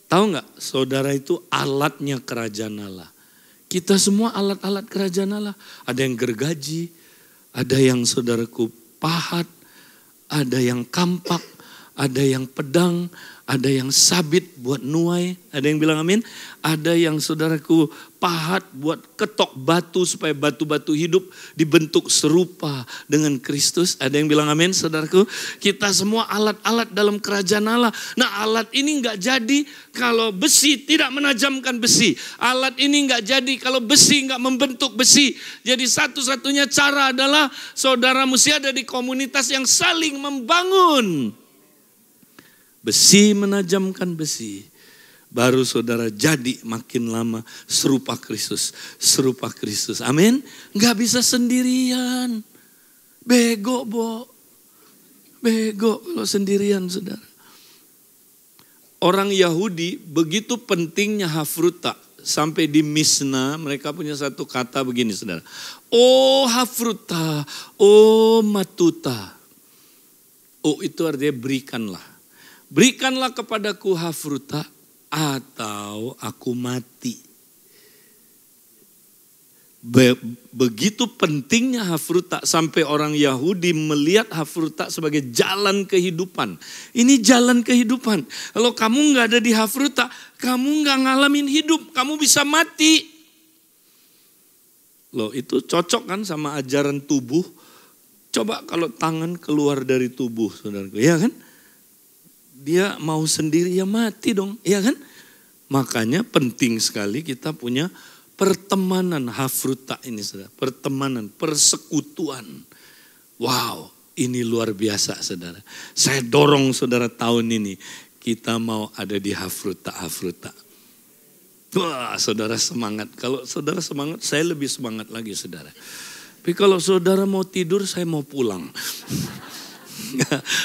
Tahu nggak, saudara itu alatnya kerajaan Allah. Kita semua alat-alat kerajaan Allah. Ada yang gergaji, ada yang saudaraku pahat, ada yang kampak, ada yang pedang, ada yang sabit buat nuai. Ada yang bilang amin. Ada yang saudaraku pahat buat ketok batu supaya batu-batu hidup dibentuk serupa dengan Kristus. Ada yang bilang amin saudaraku. Kita semua alat-alat dalam kerajaan Allah. Nah alat ini nggak jadi kalau besi tidak menajamkan besi. Alat ini nggak jadi kalau besi nggak membentuk besi. Jadi satu-satunya cara adalah saudara mesti ada di komunitas yang saling membangun. Besi menajamkan besi. Baru saudara jadi makin lama serupa Kristus. Serupa Kristus. Amin. Gak bisa sendirian. Bego kalau sendirian saudara. Orang Yahudi begitu pentingnya hafruta. Sampai di Misna mereka punya satu kata begini saudara. Oh hafruta, oh matuta. Oh itu artinya berikanlah. Berikanlah kepadaku hafruta atau aku mati. Begitu pentingnya hafruta sampai orang Yahudi melihat hafruta sebagai jalan kehidupan. Ini jalan kehidupan. Kalau kamu nggak ada di hafruta, kamu nggak ngalamin hidup, kamu bisa mati. Loh itu cocok kan sama ajaran tubuh. Coba kalau tangan keluar dari tubuh saudaraku, ya kan? Dia mau sendiri ya mati dong, ya kan? Makanya penting sekali kita punya pertemanan hafruta ini, saudara. Pertemanan, persekutuan. Wow, ini luar biasa, saudara. Saya dorong saudara tahun ini kita mau ada di hafruta. Wah, saudara semangat. Kalau saudara semangat, saya lebih semangat lagi, saudara. Tapi kalau saudara mau tidur, saya mau pulang.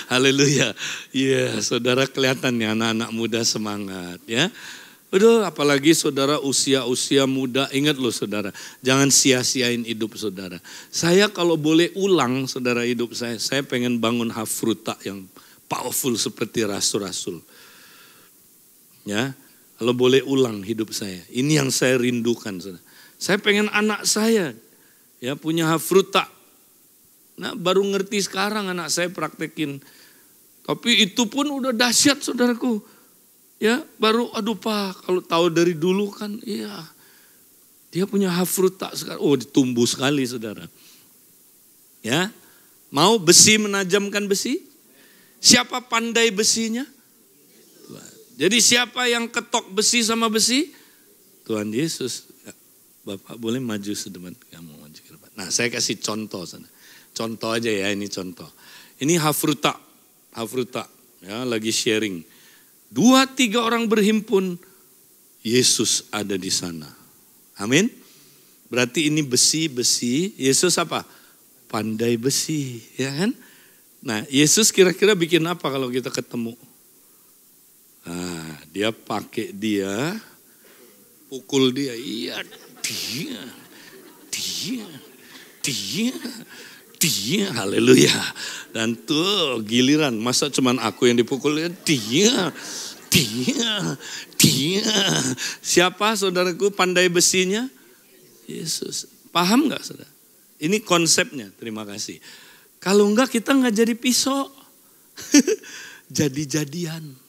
Haleluya. Iya, saudara kelihatan ya anak-anak muda semangat ya. Aduh, apalagi saudara usia muda, ingat loh saudara, jangan sia-siain hidup saudara. Saya kalau boleh ulang saudara hidup saya pengen bangun hafruta yang powerful seperti rasul-rasul. Ya, kalau boleh ulang hidup saya. Ini yang saya rindukan saudara. Saya pengen anak saya ya punya hafruta. Nah baru ngerti sekarang anak saya praktekin. Tapi itu pun udah dahsyat saudaraku. Ya baru aduh Pak kalau tahu dari dulu kan iya. Dia punya hafruta sekarang. Oh ditumbuh sekali saudara. Ya mau besi menajamkan besi? Siapa pandai besinya? Tuhan. Jadi siapa yang ketok besi sama besi? Tuhan Yesus. Bapak boleh maju sedepan kamu maju ke depan. Nah saya kasih contoh sana. Contoh aja ya ini contoh. Ini hafruta ya lagi sharing. 2-3 orang berhimpun, Yesus ada di sana. Amin. Berarti ini besi, Yesus apa? Pandai besi, ya kan? Nah Yesus kira-kira bikin apa kalau kita ketemu? Nah dia pakai dia, pukul dia, iya dia, haleluya. Dan tuh giliran, masa cuman aku yang dipukul, dia. Siapa saudaraku pandai besinya? Yesus. Paham gak saudara? Ini konsepnya, terima kasih. Kalau enggak kita enggak jadi pisau. Jadi-jadian.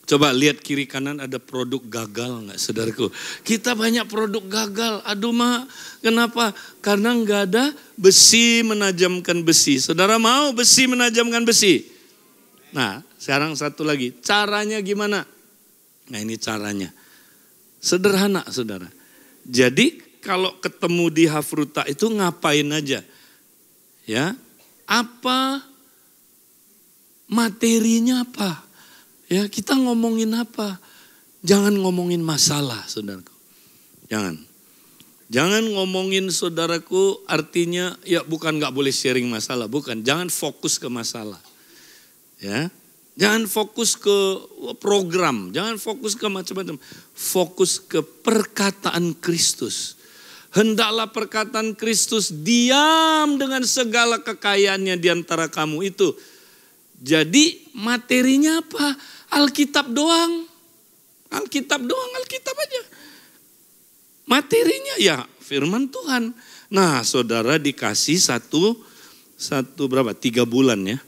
Coba lihat kiri kanan ada produk gagal enggak saudaraku? Kita banyak produk gagal. Aduh mak, kenapa? Karena enggak ada besi menajamkan besi. Saudara mau besi menajamkan besi? Nah sekarang satu lagi. Caranya gimana? Nah ini caranya. Sederhana saudara. Jadi kalau ketemu di hafruta itu ngapain aja? Ya, apa materinya apa? Ya kita ngomongin apa? Jangan ngomongin masalah saudaraku. Jangan ngomongin saudaraku artinya ya bukan gak boleh sharing masalah. Bukan, jangan fokus ke masalah. Ya, jangan fokus ke program. Jangan fokus ke macam-macam. Fokus ke perkataan Kristus. Hendaklah perkataan Kristus diam dengan segala kekayaannya di antara kamu itu. Jadi materinya apa? Alkitab doang. Alkitab aja. Materinya ya firman Tuhan. Nah saudara dikasih satu berapa? 3 bulan ya.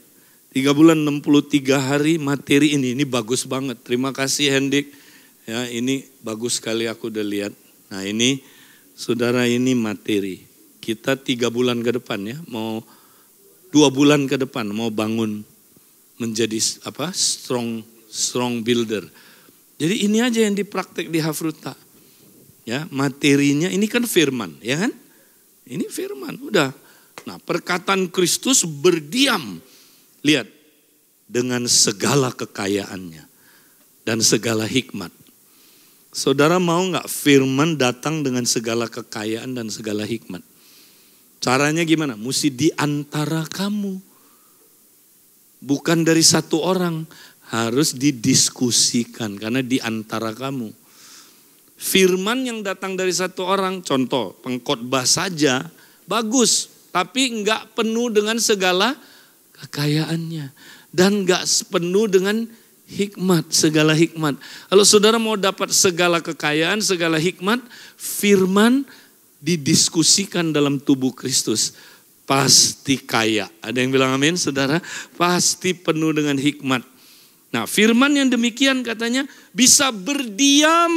3 bulan 63 hari materi ini bagus banget. Terima kasih Hendik. Ya ini bagus sekali aku udah lihat. Nah ini saudara ini materi. Kita 3 bulan ke depan ya. Mau 2 bulan ke depan mau bangun menjadi apa? Strong builder. Jadi ini aja yang dipraktek di hafruta. Ya, materinya ini kan firman, ya kan? Ini firman, udah. Nah, perkataan Kristus berdiam. Lihat, dengan segala kekayaannya dan segala hikmat. Saudara mau nggak firman datang dengan segala kekayaan dan segala hikmat? Caranya gimana? Mesti di antara kamu. Bukan dari satu orang. Harus didiskusikan karena di antara kamu. Firman yang datang dari satu orang, contoh pengkhotbah saja bagus, tapi enggak penuh dengan segala kekayaannya dan enggak penuh dengan hikmat, segala hikmat. Kalau saudara mau dapat segala kekayaan, segala hikmat, firman didiskusikan dalam tubuh Kristus. Pasti kaya. Ada yang bilang amin saudara? Pasti penuh dengan hikmat. Nah firman yang demikian katanya bisa berdiam.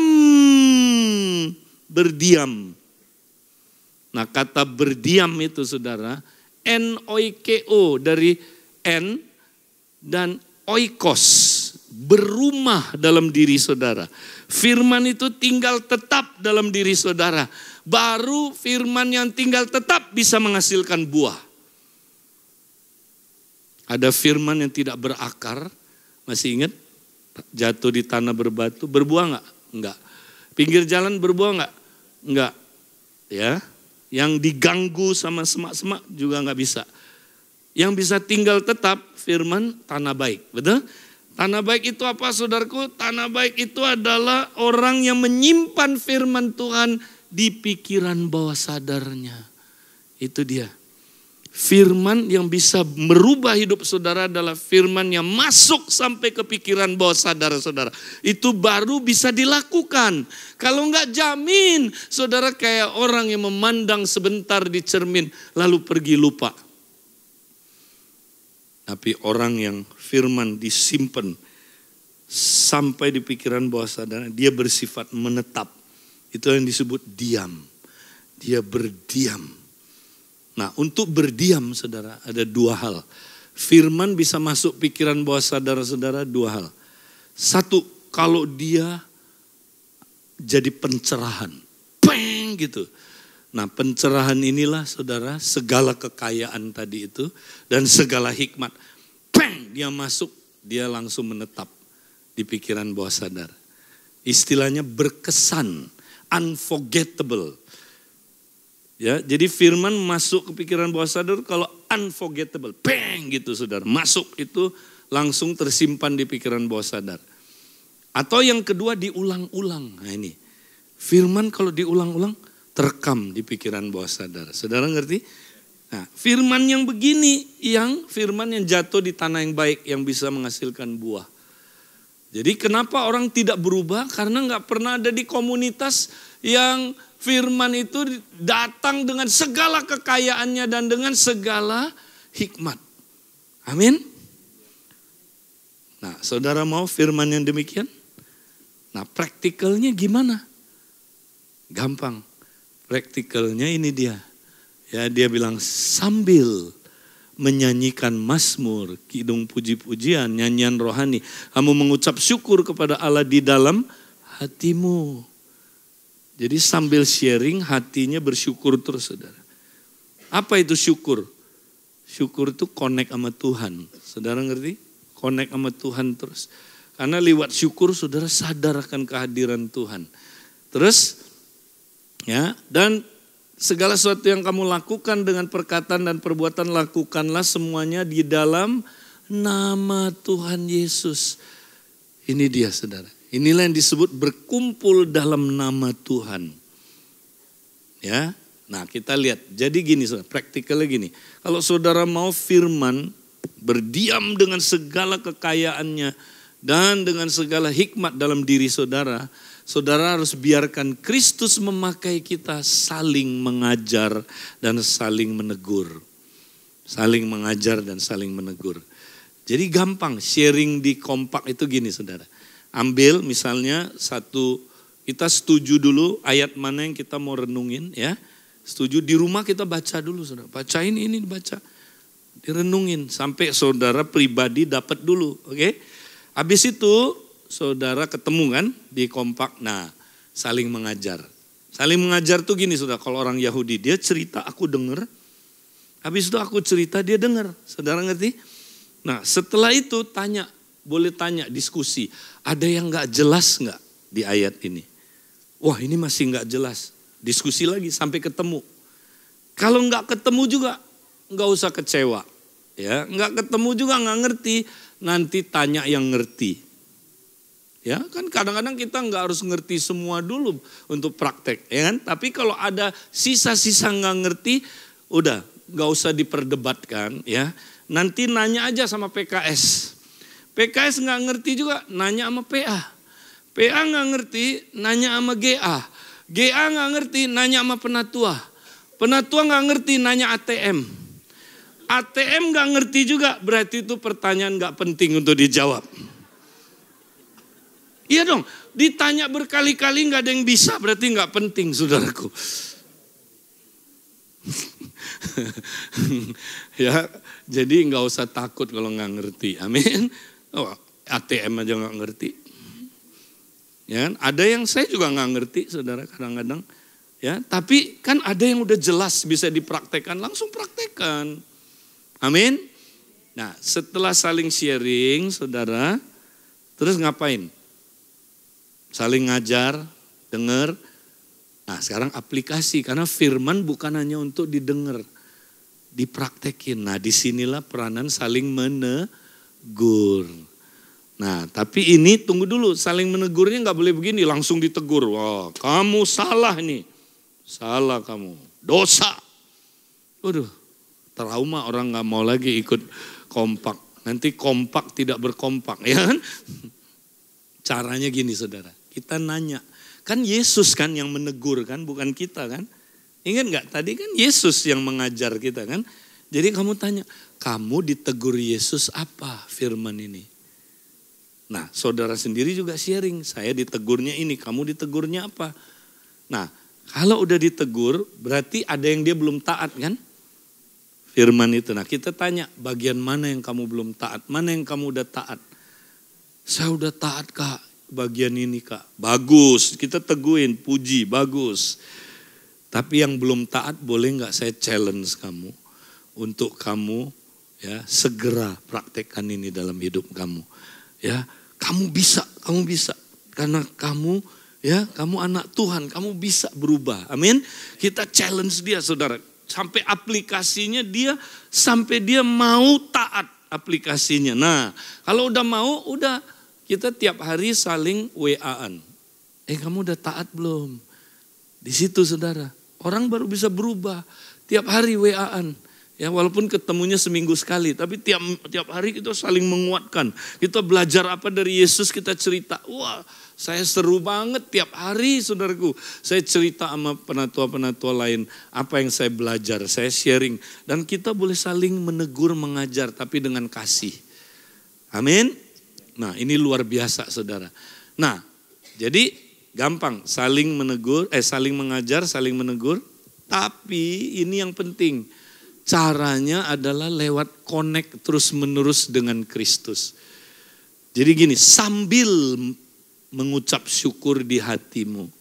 Nah kata berdiam itu saudara, N-O-I-K-O dari N dan oikos, berumah dalam diri saudara. Firman itu tinggal tetap dalam diri saudara. Baru firman yang tinggal tetap bisa menghasilkan buah. Ada firman yang tidak berakar. Masih ingat? Jatuh di tanah berbatu, berbuah enggak? Enggak. Pinggir jalan berbuah enggak? Enggak. Ya. Yang diganggu sama semak-semak juga enggak bisa. Yang bisa tinggal tetap firman tanah baik. Betul? Tanah baik itu apa saudaraku? Tanah baik itu adalah orang yang menyimpan firman Tuhan di pikiran bawah sadarnya. Itu dia. Firman yang bisa merubah hidup saudara adalah firman yang masuk sampai ke pikiran bawah sadar saudara. Itu baru bisa dilakukan. Kalau enggak, jamin saudara kayak orang yang memandang sebentar di cermin lalu pergi lupa. Tapi orang yang firman disimpan sampai di pikiran bawah sadar, dia bersifat menetap. Itu yang disebut diam. Dia berdiam. Nah, untuk berdiam saudara ada dua hal. Firman bisa masuk pikiran bawah sadar saudara dua hal. Satu, kalau dia jadi pencerahan. Peng gitu. Nah, pencerahan inilah saudara segala kekayaan tadi itu dan segala hikmat. Peng, dia masuk, dia langsung menetap di pikiran bawah sadar. Istilahnya berkesan, unforgettable. Ya, jadi firman masuk ke pikiran bawah sadar kalau unforgettable, bang gitu saudara. Masuk itu langsung tersimpan di pikiran bawah sadar. Atau yang kedua diulang-ulang. Nah ini, firman kalau diulang-ulang terekam di pikiran bawah sadar. Saudara ngerti? Nah, firman yang begini, firman yang jatuh di tanah yang baik yang bisa menghasilkan buah. Jadi kenapa orang tidak berubah? Karena nggak pernah ada di komunitas yang firman itu datang dengan segala kekayaannya dan dengan segala hikmat. Amin. Nah, saudara mau firman yang demikian? Nah, praktikalnya gimana? Gampang. Praktikalnya ini dia. Ya, dia bilang sambil menyanyikan mazmur, kidung puji-pujian, nyanyian rohani, kamu mengucap syukur kepada Allah di dalam hatimu. Jadi sambil sharing hatinya bersyukur terus saudara. Apa itu syukur? Syukur itu connect sama Tuhan. Saudara ngerti? Connect sama Tuhan terus. Karena lewat syukur saudara sadar akan kehadiran Tuhan. Terus ya, dan segala sesuatu yang kamu lakukan dengan perkataan dan perbuatan lakukanlah semuanya di dalam nama Tuhan Yesus. Ini dia saudara. Inilah yang disebut berkumpul dalam nama Tuhan. Ya, nah kita lihat. Jadi gini, praktikalnya gini. Kalau saudara mau firman berdiam dengan segala kekayaannya dan dengan segala hikmat dalam diri saudara, saudara harus biarkan Kristus memakai kita saling mengajar dan saling menegur. Saling mengajar dan saling menegur. Jadi gampang sharing di kompak itu gini saudara. Ambil misalnya kita setuju dulu ayat mana yang kita mau renungin ya. Setuju di rumah kita baca dulu saudara. Bacain ini dibaca. Direnungin sampai saudara pribadi dapat dulu. Oke. Habis itu saudara ketemu kan di kompak. Nah saling mengajar. Saling mengajar tuh gini saudara. Kalau orang Yahudi dia cerita aku dengar. Habis itu aku cerita dia dengar. Saudara ngerti? Nah setelah itu boleh tanya, diskusi. Ada yang gak jelas gak di ayat ini? Wah ini masih gak jelas. Diskusi lagi sampai ketemu. Kalau gak ketemu juga gak usah kecewa. Ya, gak ketemu juga gak ngerti. Nanti tanya yang ngerti. Ya kan kadang-kadang kita gak harus ngerti semua dulu untuk praktek. Ya kan? Tapi kalau ada sisa-sisa gak ngerti, udah gak usah diperdebatkan. Ya, nanti nanya aja sama PKS. PKS nggak ngerti juga, nanya sama PA. PA nggak ngerti, nanya sama GA. GA nggak ngerti, nanya sama penatua. Penatua nggak ngerti, nanya ATM. ATM nggak ngerti juga, berarti itu pertanyaan nggak penting untuk dijawab. Iya dong, ditanya berkali-kali nggak ada yang bisa, berarti nggak penting, saudaraku. Ya, jadi nggak usah takut kalau nggak ngerti, amin. Oh, ATM aja nggak ngerti. Ya, ada yang saya juga nggak ngerti, saudara kadang-kadang. Ya, tapi kan ada yang udah jelas bisa dipraktekkan, langsung praktekkan. Amin. Nah, setelah saling sharing, saudara, terus ngapain? Saling ngajar, dengar. Nah, sekarang aplikasi karena firman bukan hanya untuk didengar, dipraktekin. Nah, disinilah peranan saling menegur. Nah, tapi ini tunggu dulu, saling menegurnya nggak boleh begini, langsung ditegur. Wah, kamu salah nih, salah kamu, dosa. Waduh, trauma, orang nggak mau lagi ikut kompak. Nanti kompak tidak berkompak, ya kan? Caranya gini saudara, kita nanya. Kan Yesus kan yang menegur kan, bukan kita kan. Ingat nggak tadi kan Yesus yang mengajar kita kan. Jadi kamu tanya, kamu ditegur Yesus apa firman ini? Nah saudara sendiri juga sharing, saya ditegurnya ini, kamu ditegurnya apa? Nah kalau udah ditegur berarti ada yang dia belum taat kan? Firman itu. Nah kita tanya bagian mana yang kamu belum taat, mana yang kamu udah taat. Saya udah taat kak, bagian ini kak. Bagus, kita teguhin, puji, bagus. Tapi yang belum taat boleh nggak saya challenge kamu. Untuk kamu ya segera praktekkan ini dalam hidup kamu. Ya, kamu bisa. Karena kamu anak Tuhan, kamu bisa berubah. Amin. Kita challenge dia saudara. Sampai aplikasinya sampai dia mau taat aplikasinya. Nah, kalau udah mau, udah kita tiap hari saling WA-an. Kamu udah taat belum? Di situ saudara, orang baru bisa berubah. Tiap hari WA-an. Ya walaupun ketemunya seminggu sekali, tapi tiap hari kita saling menguatkan. Kita belajar apa dari Yesus, kita cerita. Wah, saya seru banget tiap hari saudaraku. Saya cerita sama penatua-penatua lain apa yang saya belajar, saya sharing. Dan kita boleh saling menegur, mengajar, tapi dengan kasih. Amin. Nah ini luar biasa saudara. Nah jadi gampang saling menegur, saling mengajar, saling menegur. Tapi ini yang penting. Caranya adalah lewat connect terus menerus dengan Kristus. Jadi gini, sambil mengucap syukur di hatimu.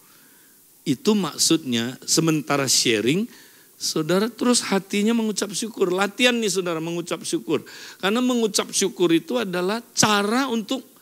Itu maksudnya sementara sharing, saudara terus hatinya mengucap syukur. Latihan nih saudara mengucap syukur. Karena mengucap syukur itu adalah cara untuk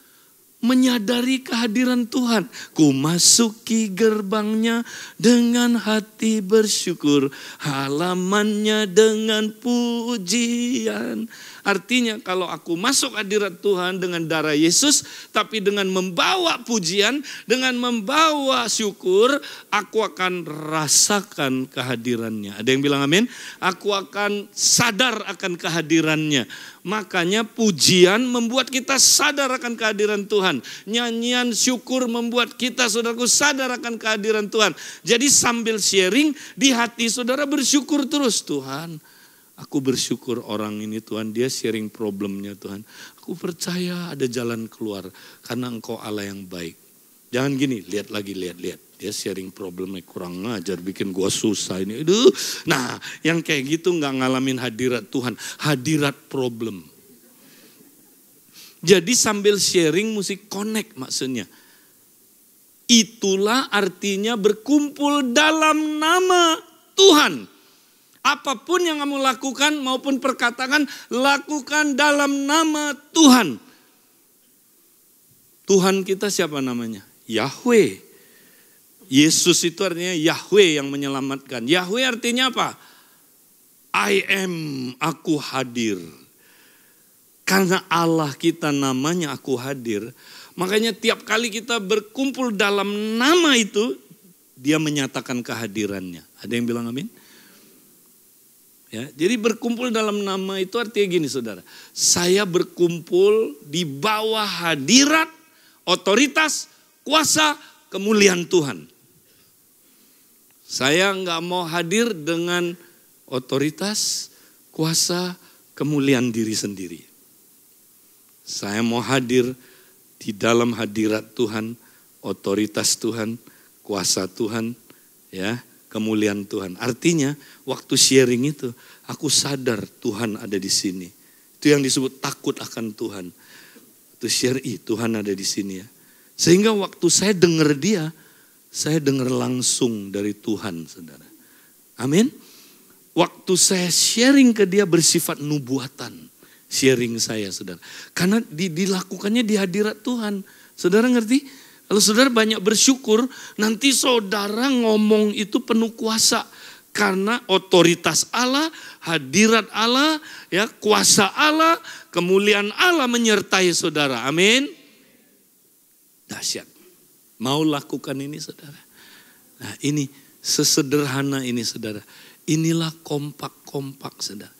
menyadari kehadiran Tuhan. Ku masuki gerbangnya dengan hati bersyukur, halamannya dengan pujian. Artinya kalau aku masuk hadirat Tuhan dengan darah Yesus, tapi dengan membawa pujian, dengan membawa syukur, aku akan rasakan kehadirannya. Ada yang bilang amin? Aku akan sadar akan kehadirannya. Makanya pujian membuat kita sadar akan kehadiran Tuhan. Nyanyian syukur membuat kita saudaraku sadar akan kehadiran Tuhan. Jadi sambil sharing di hati saudara bersyukur terus. Tuhan, aku bersyukur orang ini Tuhan, dia sharing problemnya Tuhan. Aku percaya ada jalan keluar karena Engkau Allah yang baik. Jangan gini, lihat. Dia sharing problemnya kurang ngajar, bikin gua susah ini. Nah, yang kayak gitu gak ngalamin hadirat Tuhan, hadirat problem. Jadi sambil sharing mesti connect maksudnya. Itulah artinya berkumpul dalam nama Tuhan. Apapun yang kamu lakukan maupun perkataan, lakukan dalam nama Tuhan. Tuhan kita siapa namanya? Yahweh. Yesus itu artinya Yahweh yang menyelamatkan. Yahweh artinya apa? I am, aku hadir. Karena Allah kita namanya aku hadir. Makanya tiap kali kita berkumpul dalam nama itu, dia menyatakan kehadirannya. Ada yang bilang amin? Ya, jadi berkumpul dalam nama itu artinya gini saudara. Saya berkumpul di bawah hadirat, otoritas, kuasa, kemuliaan Tuhan. Saya nggak mau hadir dengan otoritas, kuasa, kemuliaan diri sendiri. Saya mau hadir di dalam hadirat Tuhan, otoritas Tuhan, kuasa Tuhan, ya, kemuliaan Tuhan. Artinya waktu sharing itu aku sadar Tuhan ada di sini. Itu yang disebut takut akan Tuhan. Itu share Tuhan ada di sini ya. Sehingga waktu saya dengar dia, saya dengar langsung dari Tuhan, saudara. Amin. Waktu saya sharing ke dia bersifat nubuatan. Sharing saya, saudara. Karena dilakukannya di hadirat Tuhan. Saudara ngerti? Kalau saudara banyak bersyukur, nanti saudara ngomong itu penuh kuasa. Karena otoritas Allah, hadirat Allah, ya, kuasa Allah, kemuliaan Allah menyertai saudara. Amin. Dahsyat. Mau lakukan ini saudara. Nah ini sesederhana ini saudara. Inilah kompak-kompak saudara.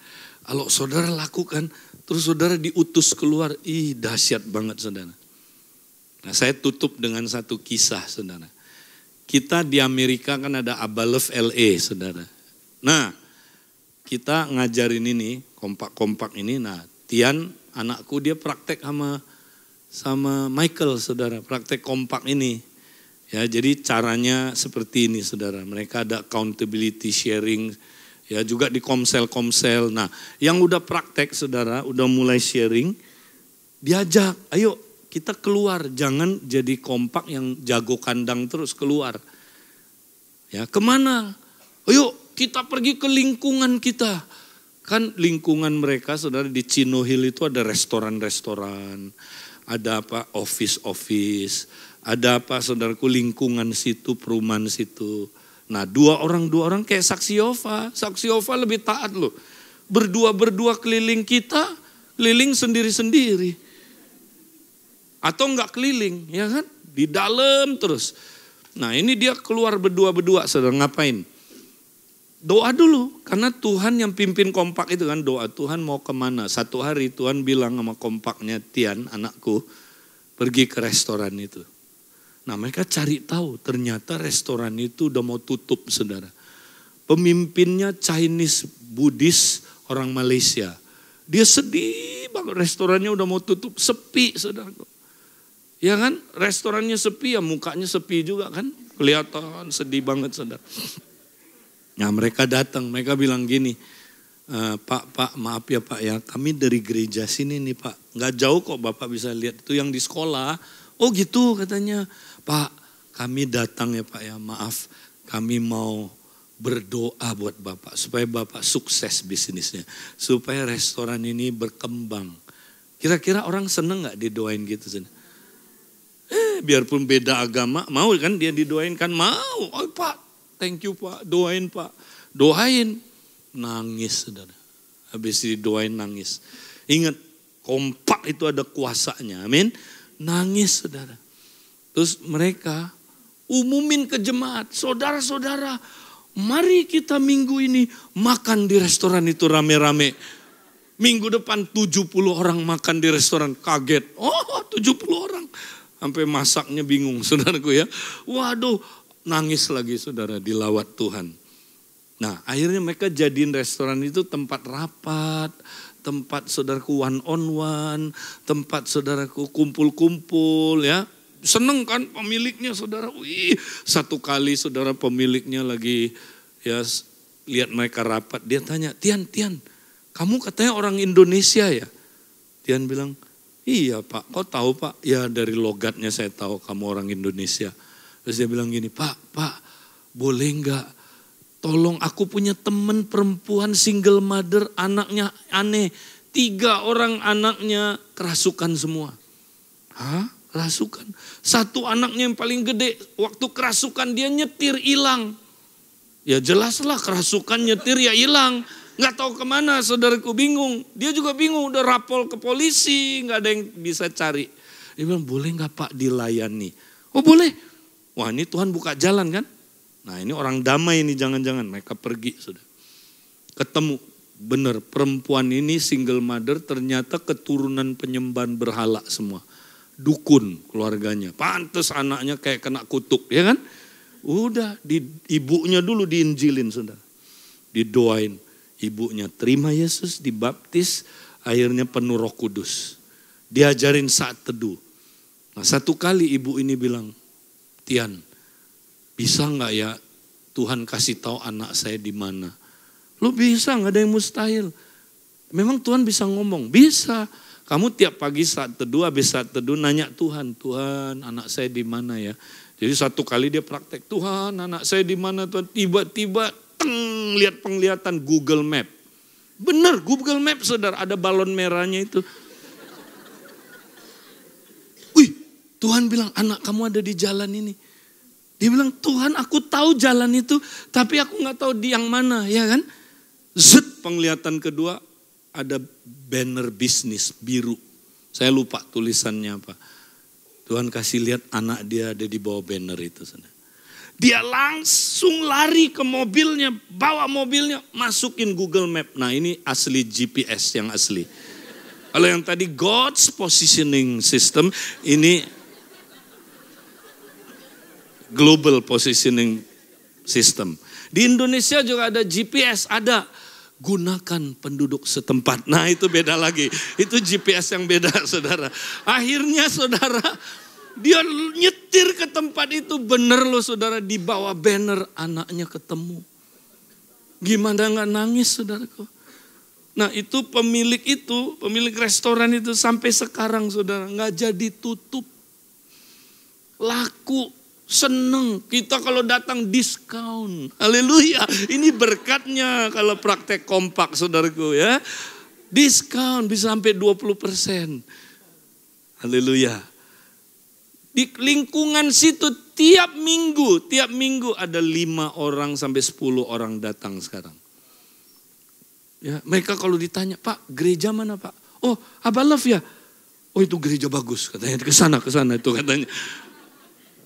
Kalau saudara lakukan, terus saudara diutus keluar, dahsyat banget saudara. Nah saya tutup dengan satu kisah saudara. Kita di Amerika kan ada Abalef LA saudara. Nah kita ngajarin ini, kompak-kompak ini, nah Tian anakku dia praktek sama Michael saudara, praktek kompak ini. Ya, jadi caranya seperti ini saudara, mereka ada accountability sharing, ya juga di komsel-komsel. Nah yang udah praktek saudara, udah mulai sharing, diajak, ayo kita keluar, jangan jadi kompak yang jago kandang terus keluar. Ya kemana? Ayo kita pergi ke lingkungan kita. Kan lingkungan mereka saudara di Chino Hill itu ada restoran-restoran, ada apa office, ada apa saudaraku lingkungan situ, perumahan situ. Nah dua orang kayak saksi Yehova lebih taat loh. Berdua keliling kita, keliling sendiri-sendiri. Atau enggak keliling, ya kan? Di dalam terus. Nah ini dia keluar berdua, saudara ngapain? Doa dulu, karena Tuhan yang pimpin kompak itu kan doa. Tuhan mau kemana? Satu hari Tuhan bilang sama kompaknya, Tian anakku, pergi ke restoran itu. Nah mereka cari tahu, ternyata restoran itu udah mau tutup saudara. Pemimpinnya Chinese, Buddhis, orang Malaysia. Dia sedih banget, restorannya udah mau tutup, sepi saudara. Ya kan, restorannya sepi ya mukanya sepi juga kan. Kelihatan sedih banget saudara. Nah mereka datang, mereka bilang gini, Pak maaf ya Pak ya, kami dari gereja sini nih Pak. Nggak jauh kok Bapak bisa lihat, itu yang di sekolah. Oh gitu katanya, Pak kami datang ya Pak ya, maaf kami mau berdoa buat Bapak. Supaya Bapak sukses bisnisnya, supaya restoran ini berkembang. Kira-kira orang seneng gak didoain gitu? Biarpun beda agama, mau kan dia didoain kan? Mau, oh Pak thank you Pak, doain Pak. Doain, nangis saudara. Habis didoain nangis. Ingat, kompak itu ada kuasanya, amin. Nangis saudara. Terus mereka umumin ke jemaat, saudara-saudara, mari kita minggu ini makan di restoran itu rame-rame. Minggu depan 70 orang makan di restoran, kaget. Oh 70 orang. Sampai masaknya bingung saudaraku ya. Waduh, nangis lagi saudara, dilawat Tuhan. Nah akhirnya mereka jadiin restoran itu tempat rapat, tempat saudaraku one on one, tempat saudaraku kumpul-kumpul ya. Seneng kan pemiliknya saudara. Wih, satu kali saudara pemiliknya lagi ya lihat mereka rapat, dia tanya, Tian, kamu katanya orang Indonesia ya? Tian bilang, iya Pak, kok tahu Pak? Ya dari logatnya saya tahu kamu orang Indonesia. Terus dia bilang gini, Pak, boleh enggak? Tolong aku punya teman perempuan single mother, anaknya aneh. 3 orang anaknya kerasukan semua. Hah? Kerasukan? Satu anaknya yang paling gede, waktu kerasukan dia nyetir hilang. Ya jelaslah kerasukan nyetir ya hilang. Nggak tahu kemana, saudaraku bingung. Dia juga bingung, udah rapol ke polisi, nggak ada yang bisa cari. Dia bilang, boleh nggak Pak dilayani? Oh boleh. Wah ini Tuhan buka jalan kan. Nah ini orang damai ini jangan-jangan. Mereka pergi sudah. Ketemu, benar perempuan ini single mother ternyata keturunan penyembahan berhala semua. Dukun keluarganya. Pantes anaknya kayak kena kutuk ya kan. Udah ibunya dulu diinjilin saudara. Didoain. Ibunya terima Yesus, dibaptis, akhirnya penuh Roh Kudus. Diajarin saat teduh. Nah satu kali ibu ini bilang, Tian, bisa nggak ya Tuhan kasih tahu anak saya di mana? Lu bisa, nggak ada yang mustahil. Memang Tuhan bisa ngomong, bisa. Kamu tiap pagi saat teduh, habis saat teduh nanya Tuhan anak saya di mana ya? Jadi satu kali dia praktek, Tuhan anak saya di mana Tuhan? Tiba-tiba lihat penglihatan Google Map. Benar Google Map saudara, ada balon merahnya itu. Wih, Tuhan bilang anak kamu ada di jalan ini. Dia bilang Tuhan aku tahu jalan itu, tapi aku nggak tahu di yang mana ya kan. Zet penglihatan kedua ada banner bisnis biru. Saya lupa tulisannya apa. Tuhan kasih lihat anak dia ada di bawah banner itu saudara. Dia langsung lari ke mobilnya, bawa mobilnya, masukin Google Map. Nah ini asli GPS yang asli. Kalau yang tadi God's Positioning System, ini Global Positioning System. Di Indonesia juga ada GPS, ada. Gunakan penduduk setempat. Nah itu beda lagi. Itu GPS yang beda saudara. Akhirnya saudara, dia nyetir ke tempat itu. Bener loh saudara, di bawah banner anaknya ketemu. Gimana gak nangis saudaraku? Nah itu pemilik restoran itu sampai sekarang saudara gak jadi tutup. Laku, seneng. Kita kalau datang diskon. Haleluya. Ini berkatnya kalau praktek kompak saudaraku ya. Diskon bisa sampai 20%. Haleluya. Di lingkungan situ tiap minggu ada 5 orang sampai 10 orang datang sekarang. Ya, mereka kalau ditanya, Pak gereja mana Pak? Oh Abah Love ya? Oh itu gereja bagus katanya, kesana itu katanya.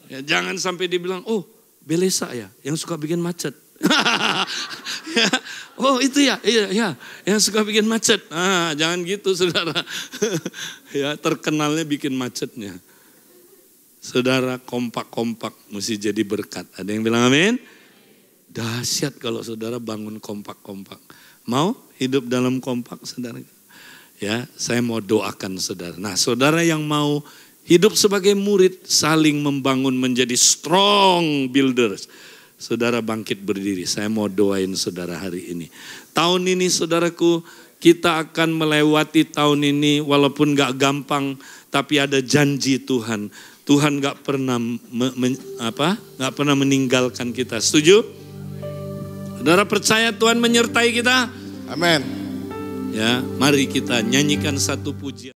Ya, jangan sampai dibilang, oh Belesa ya yang suka bikin macet. Ya, oh itu ya, iya yang suka bikin macet. Ah, jangan gitu saudara. Ya terkenalnya bikin macetnya. Saudara kompak-kompak mesti jadi berkat. Ada yang bilang amin? Dahsyat kalau saudara bangun kompak-kompak. Mau hidup dalam kompak saudara? Ya, saya mau doakan saudara. Nah saudara yang mau hidup sebagai murid, saling membangun menjadi strong builders. Saudara bangkit berdiri, saya mau doain saudara hari ini. Tahun ini saudaraku, kita akan melewati tahun ini walaupun gak gampang, tapi ada janji Tuhan. Tuhan gak pernah gak pernah meninggalkan kita. Setuju? Saudara percaya Tuhan menyertai kita? Amin. Ya, mari kita nyanyikan satu pujian.